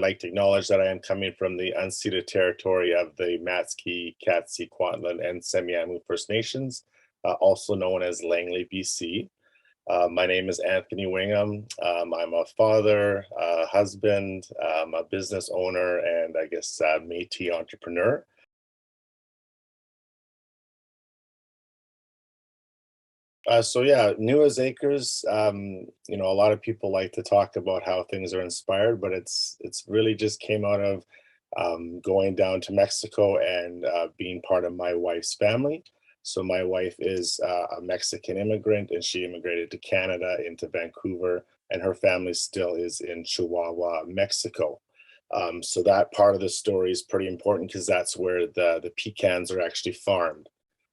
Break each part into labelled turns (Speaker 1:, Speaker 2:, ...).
Speaker 1: I'd like to acknowledge that I am coming from the unceded territory of the Matsqui, Katzie, Kwantlen, and Semiahmoo First Nations, also known as Langley, BC. My name is Anthony Wingham. I'm a father, a husband, a business owner, and I guess Métis entrepreneur. So yeah, Nuez Acres. A lot of people like to talk about how things are inspired, but it's really just came out of going down to Mexico and being part of my wife's family. So my wife is a Mexican immigrant, and she immigrated to Canada into Vancouver, and her family still is in Chihuahua, Mexico. So that part of the story is pretty important because that's where the pecans are actually farmed.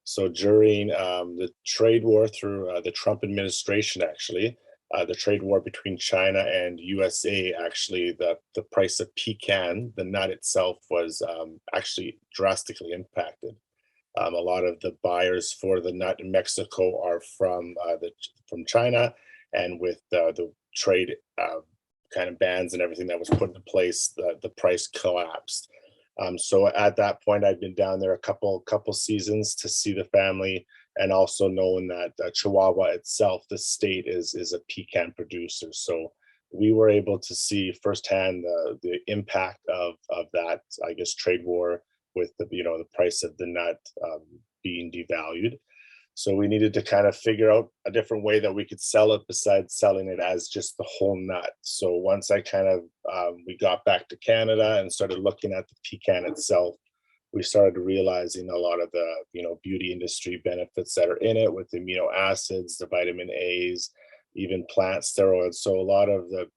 Speaker 1: So during the trade war through the Trump administration, actually, the trade war between China and USA, actually, the price of pecan, the nut itself, was actually drastically impacted. A lot of the buyers for the nut in Mexico are from China, and with the trade kind of bans and everything that was put into place, the price collapsed. So at that point, I'd been down there a couple seasons to see the family, and also knowing that Chihuahua itself, the state, is a pecan producer. So we were able to see firsthand the impact of that, I guess, trade war with the price of the nut being devalued. So we needed to kind of figure out a different way that we could sell it besides selling it as just the whole nut. So once I kind of we got back to Canada and started looking at the pecan itself, we started realizing a lot of the beauty industry benefits that are in it with the amino acids, the vitamin A's, even plant steroids. So a lot of the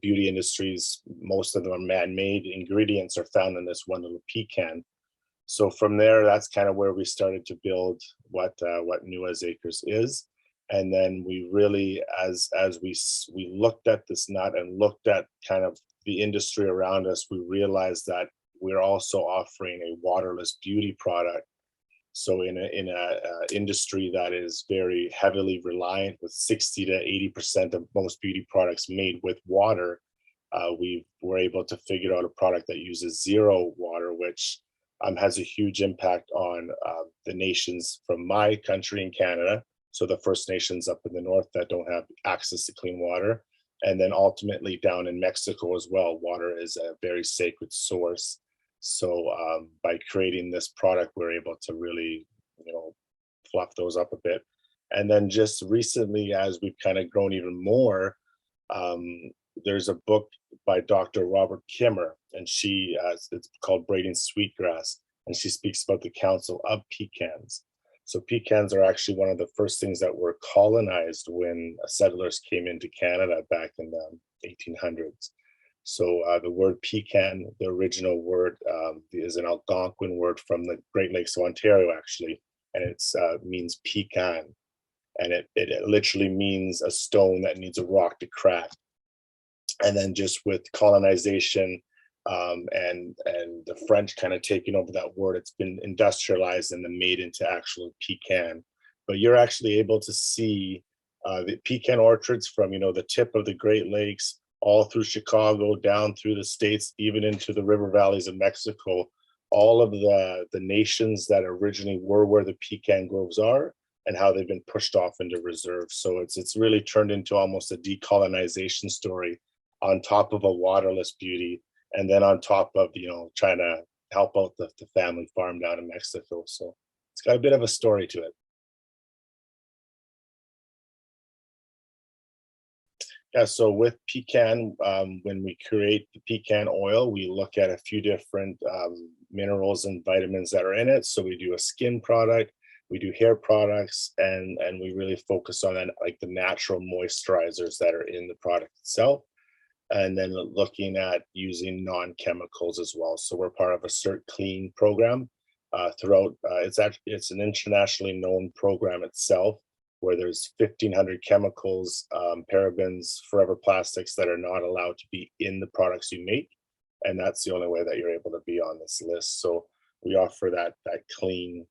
Speaker 1: beauty industries, most of them are man-made ingredients, are found in this one little pecan. So from there, that's kind of where we started to build what Nuez Acres is. And then we really, as we looked at this nut and looked at kind of the industry around us, we realized that we're also offering a waterless beauty product. So in a industry that is very heavily reliant, with 60 to 80% of most beauty products made with water, we were able to figure out a product that uses zero water, which has a huge impact on the nations from my country in Canada. So the First Nations up in the north that don't have access to clean water. And then ultimately down in Mexico as well, water is a very sacred source. So by creating this product, we're able to really, fluff those up a bit. And then just recently, as we've kind of grown even more, there's a book by Dr. Robert Kimmer, and it's called Braiding Sweetgrass, and she speaks about the Council of Pecans. So pecans are actually one of the first things that were colonized when settlers came into Canada back in the 1800s. So the word pecan, the original word, is an Algonquin word from the Great Lakes of Ontario, actually, and it means pecan, and it literally means a stone that needs a rock to crack. And then just with colonization and the French kind of taking over that word, it's been industrialized and then made into actual pecan. But you're actually able to see the pecan orchards from the tip of the Great Lakes all through Chicago, down through the states, even into the river valleys of Mexico. All of the nations that originally were where the pecan groves are, and how they've been pushed off into reserves. So it's really turned into almost a decolonization story, on top of a waterless beauty, and then on top of trying to help out the family farm down in Mexico. So it's got a bit of a story to it. Yeah, so with pecan, when we create the pecan oil, we look at a few different minerals and vitamins that are in it. So we do a skin product, we do hair products, and we really focus on like the natural moisturizers that are in the product itself. And then looking at using non-chemicals as well. So we're part of a Cert Clean program throughout. It's an internationally known program itself, where there's 1,500 chemicals, parabens, forever plastics that are not allowed to be in the products you make, and that's the only way that you're able to be on this list. So we offer that clean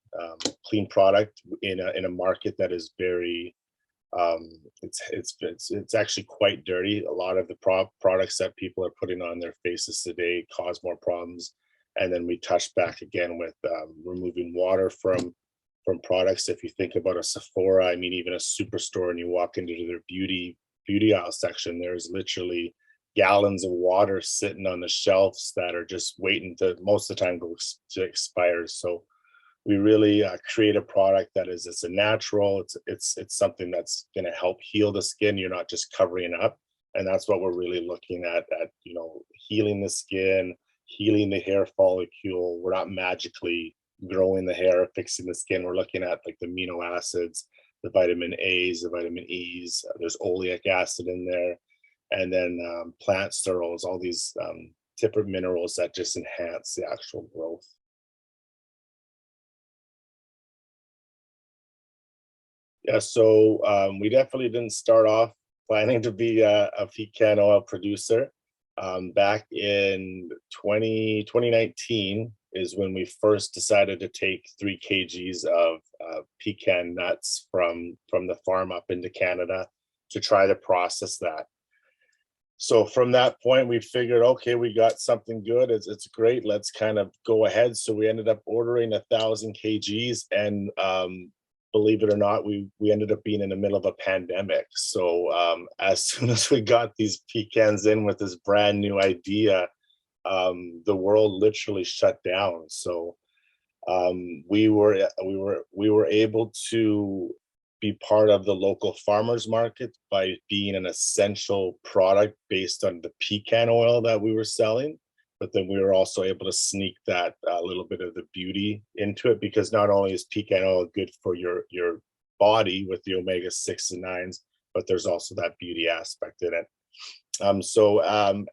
Speaker 1: product in a market that is very It's actually quite dirty. A lot of the products that people are putting on their faces today cause more problems. And then we touch back again with removing water from products. If you think about a Sephora, I mean, even a superstore, and you walk into their beauty aisle section, there's literally gallons of water sitting on the shelves that are just waiting to most of the time to expire. So we really create a product that is it's a natural. It's something that's going to help heal the skin. You're not just covering up, and that's what we're really looking at healing the skin, healing the hair follicle. We're not magically growing the hair, fixing the skin. We're looking at like the amino acids, the vitamin A's, the vitamin E's. There's oleic acid in there, and then plant sterols, all these different minerals that just enhance the actual growth. Yeah, so we definitely didn't start off planning to be a pecan oil producer. Back in 2019 is when we first decided to take 3 kgs of pecan nuts from the farm up into Canada to try to process that. So from that point, we figured, okay, we got something good. It's great. Let's kind of go ahead. So we ended up ordering 1,000 kgs, and believe it or not, we ended up being in the middle of a pandemic. So as soon as we got these pecans in with this brand new idea, the world literally shut down. So we were able to be part of the local farmers market by being an essential product based on the pecan oil that we were selling. But then we were also able to sneak that little bit of the beauty into it, because not only is pecan oil good for your body with the omega 6 and 9s, but there's also that beauty aspect in it. So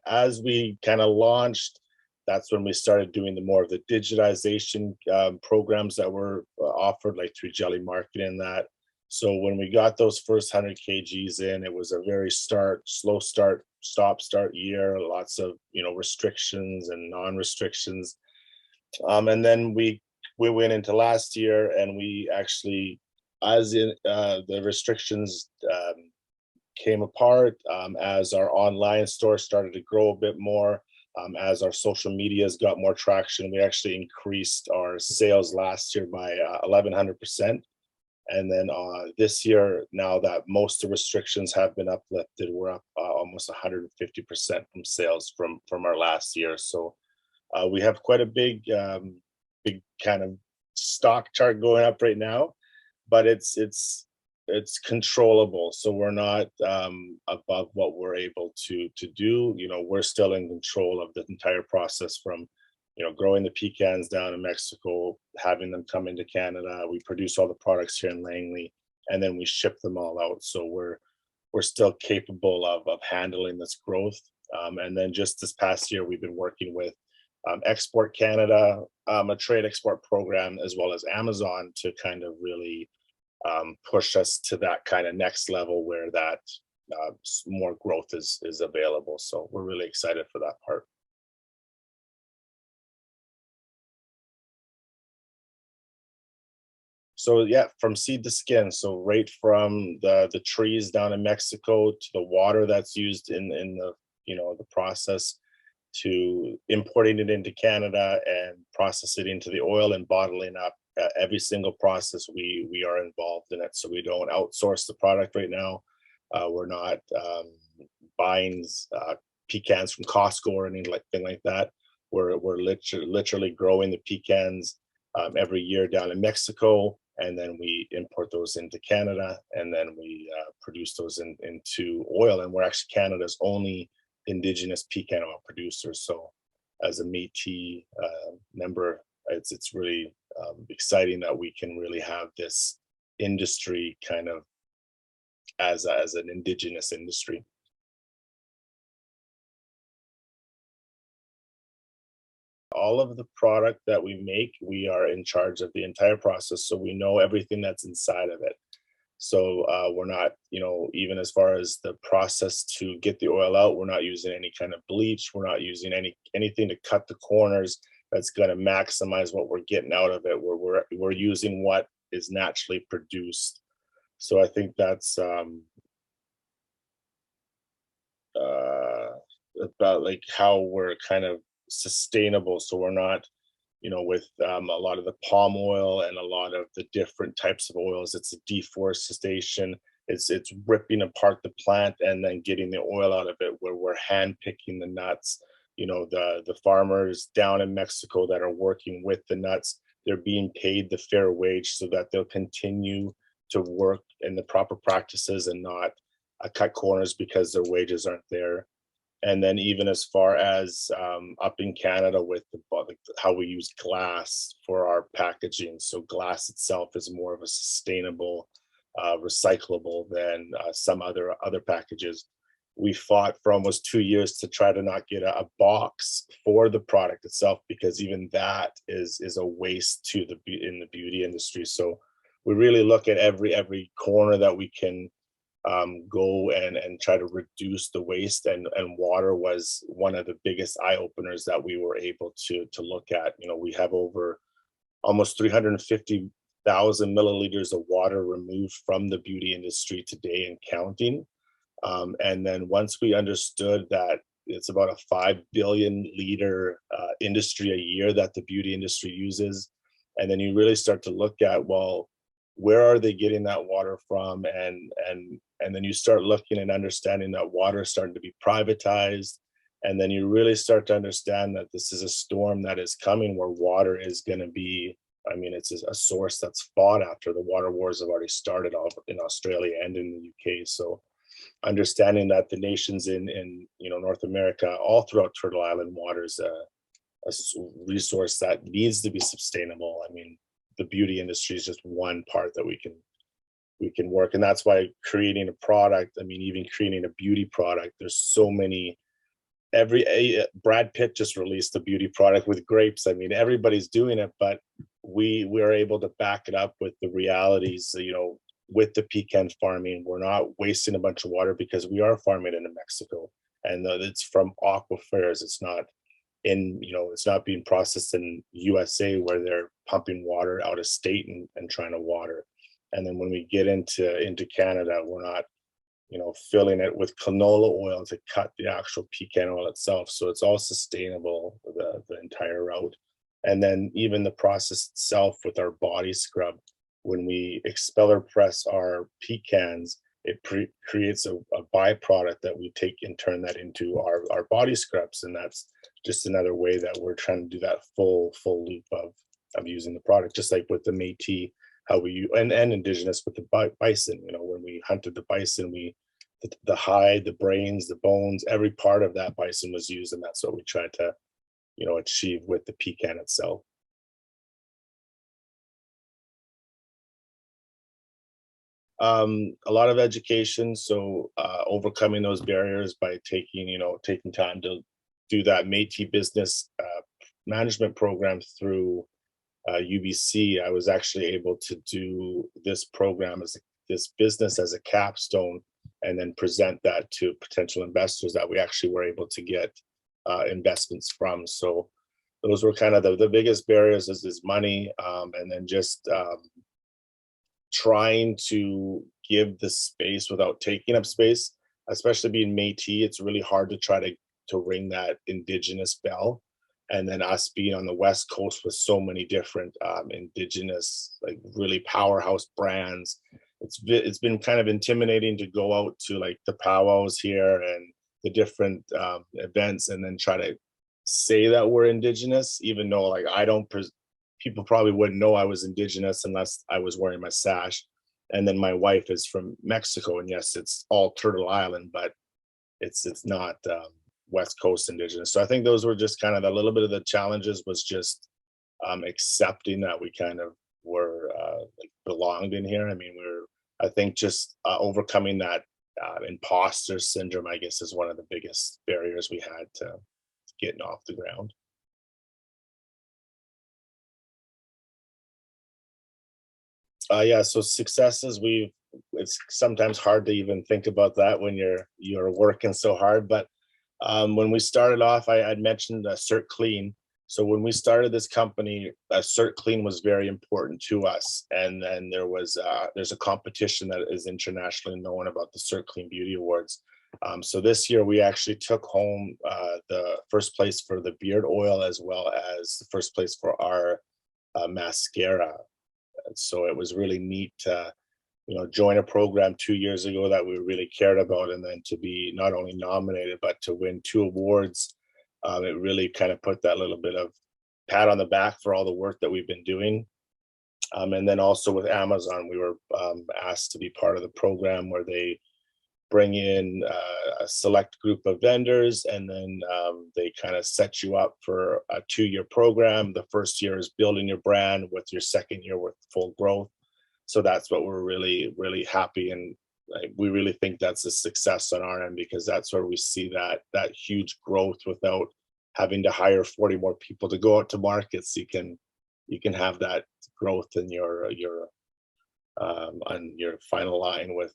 Speaker 1: as we kind of launched, that's when we started doing the more of the digitization programs that were offered, like through Jelly Market and that. So when we got those first 100 kgs in, it was a very slow start, stop start year, lots of restrictions and non-restrictions. And then we went into last year, and we actually, as in the restrictions came apart, as our online store started to grow a bit more, as our social medias got more traction, we actually increased our sales last year by 1,100%. And then this year, now that most of the restrictions have been uplifted, we're up almost 150% from sales from our last year. So we have quite a big kind of stock chart going up right now, but it's controllable. So we're not above what we're able to do. We're still in control of the entire process, from growing the pecans down in Mexico, having them come into Canada. We produce all the products here in Langley, and then we ship them all out. So we're still capable of handling this growth. And then just this past year, we've been working with Export Canada, a trade export program, as well as Amazon, to kind of really push us to that kind of next level where that more growth is available. So we're really excited for that part. So yeah, from seed to skin. So right from the trees down in Mexico to the water that's used in the the process, to importing it into Canada and processing it into the oil and bottling up. Every single process we are involved in it. So we don't outsource the product right now. We're not buying pecans from Costco or anything like that. We're literally growing the pecans every year down in Mexico, and then we import those into Canada, and then we produce those into oil. And we're actually Canada's only Indigenous pecan oil producer. So as a Métis member, it's really exciting that we can really have this industry kind of as an Indigenous industry. All of the product that we make, we are in charge of the entire process, so we know everything that's inside of it. So we're not, even as far as the process to get the oil out, we're not using any kind of bleach. We're not using anything to cut the corners that's going to maximize what we're getting out of it. We're using what is naturally produced So I think that's uh, about like how we're kind of sustainable. So we're not, with a lot of the palm oil and a lot of the different types of oils. It's a deforestation. It's ripping apart the plant and then getting the oil out of it. Where we're hand picking the nuts. The farmers down in Mexico that are working with the nuts, they're being paid the fair wage so that they'll continue to work in the proper practices and not cut corners because their wages aren't there. And then even as far as up in Canada with like how we use glass for our packaging. So glass itself is more of a sustainable, recyclable than some other packages. We fought for almost 2 years to try to not get a box for the product itself, because even that is a waste to in the beauty industry. So we really look at every corner that we can go and try to reduce the waste, and water was one of the biggest eye openers that we were able to look at. We have over almost 350,000 milliliters of water removed from the beauty industry today and counting. And then once we understood that it's about a 5 billion liter industry a year that the beauty industry uses, and then you really start to look at, well, where are they getting that water from? And then you start looking and understanding that water is starting to be privatized. And then you really start to understand that this is a storm that is coming, where water is going to be, I mean, it's a source that's fought after. The water wars have already started off in Australia and in the UK. So understanding that the nations in North America, all throughout Turtle Island, water is a resource that needs to be sustainable. I mean, the beauty industry is just one part that we can work, and that's why creating a product, I mean, even creating a beauty product, there's so many. Brad Pitt just released a beauty product with grapes. I mean, everybody's doing it, but we're able to back it up with the realities, with the pecan farming. We're not wasting a bunch of water because we are farming it in Mexico, and it's from aquifers. It's not it's not being processed in USA where they're pumping water out of state and trying to water. And then when we get into Canada, we're not, filling it with canola oil to cut the actual pecan oil itself. So it's all sustainable, the entire route. And then even the process itself with our body scrub, when we expeller press our pecans, it creates a byproduct that we take and turn that into our body scrubs. And that's just another way that we're trying to do that full loop of using the product, just like with the Métis, how we and Indigenous with the bison. When we hunted the bison, the hide, the brains, the bones, every part of that bison was used, and that's what we tried to achieve with the pecan itself. A lot of education, so overcoming those barriers by taking time to do that Métis business management program through UBC. I was actually able to do this program this business as a capstone, and then present that to potential investors that we actually were able to get investments from. So those were kind of the biggest barriers is money, and then just trying to give the space without taking up space. Especially being Métis, it's really hard to try to ring that Indigenous bell. And then us being on the West Coast with so many different Indigenous, like really powerhouse brands, it's been kind of intimidating to go out to like the powwows here and the different events, and then try to say that we're Indigenous, even though like I don't. People probably wouldn't know I was Indigenous unless I was wearing my sash. And then my wife is from Mexico, and yes, it's all Turtle Island, but it's not West Coast Indigenous. So I think those were just kind of a little bit of the challenges, was just accepting that we kind of were like belonged in here. I mean, I think just overcoming that imposter syndrome, I guess, is one of the biggest barriers we had to getting off the ground. Yeah, so successes, it's sometimes hard to even think about that when you're working so hard. But when we started off, I'd mentioned Cert Clean. So when we started this company, Cert Clean was very important to us. And then there's a competition that is internationally known about the Cert Clean Beauty Awards. So this year we actually took home the first place for the beard oil, as well as the first place for our mascara. So it was really neat to, join a program 2 years ago that we really cared about, and then to be not only nominated but to win 2 awards. It really kind of put that little bit of pat on the back for all the work that we've been doing. And then also with Amazon, we were asked to be part of the program where they bring in a select group of vendors, and then they kind of set you up for a 2-year program. The first year is building your brand, with your second year with full growth. So that's what we're really, really happy, and we really think that's a success on our end, because that's where we see that huge growth without having to hire 40 more people to go out to markets. You can have that growth in your on your final line with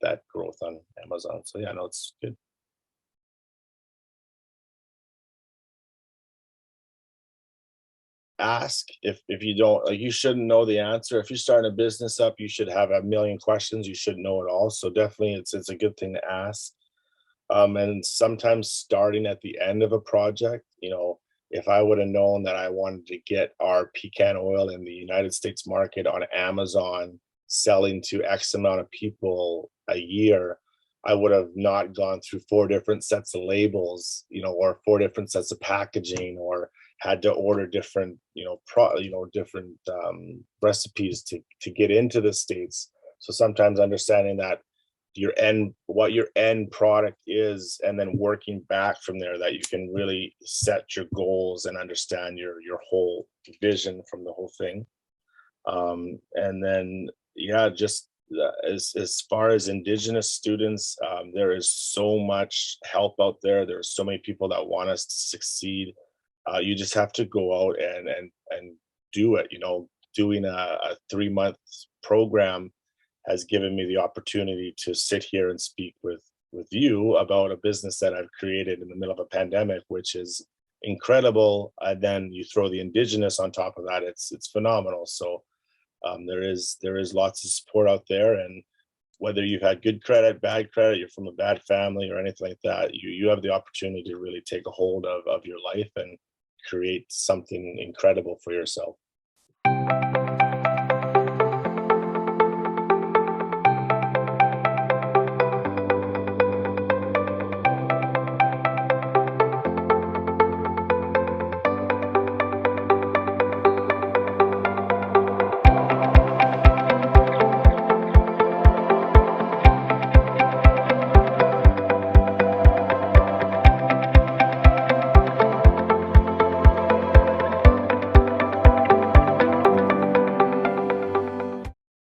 Speaker 1: that growth on Amazon. So yeah, no, it's good. Ask. If you don't, like, you shouldn't know the answer. If you're starting a business up, you should have a million questions. You shouldn't know it all. So definitely it's a good thing to ask. And sometimes starting at the end of a project, if I would have known that I wanted to get our pecan oil in the United States market on Amazon, selling to X amount of people a year, I would have not gone through 4 different sets of labels, or 4 different sets of packaging, or had to order different, different recipes to get into the States. So sometimes understanding that what your end product is, and then working back from there, that you can really set your goals and understand your whole vision from the whole thing. And then, yeah, just as far as Indigenous students, there is so much help out there. There's so many people that want us to succeed. You just have to go out and do it. Doing a 3-month program has given me the opportunity to sit here and speak with you about a business that I've created in the middle of a pandemic, which is incredible. And then you throw the Indigenous on top of that, it's phenomenal. So there is lots of support out there, and whether you've had good credit, bad credit, you're from a bad family or anything like that, you have the opportunity to really take a hold of your life and create something incredible for yourself.